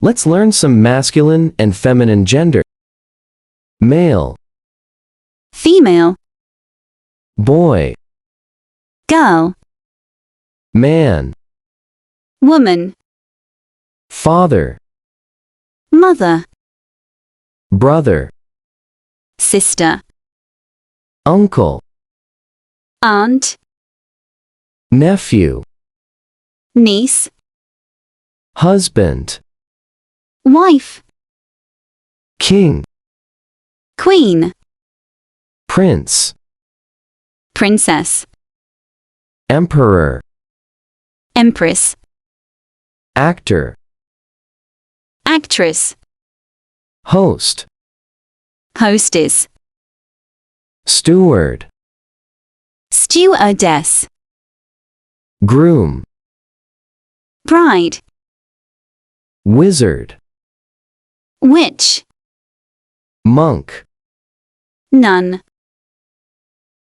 Let's learn some masculine and feminine gender. Male, female, boy, girl, man, woman, father, mother, brother, sister, uncle, aunt, nephew, niece, husband, wife, king, queen, prince, princess, emperor, empress, actor, actress, host, hostess, steward, stewardess, groom, bride, wizard, witch, monk, nun.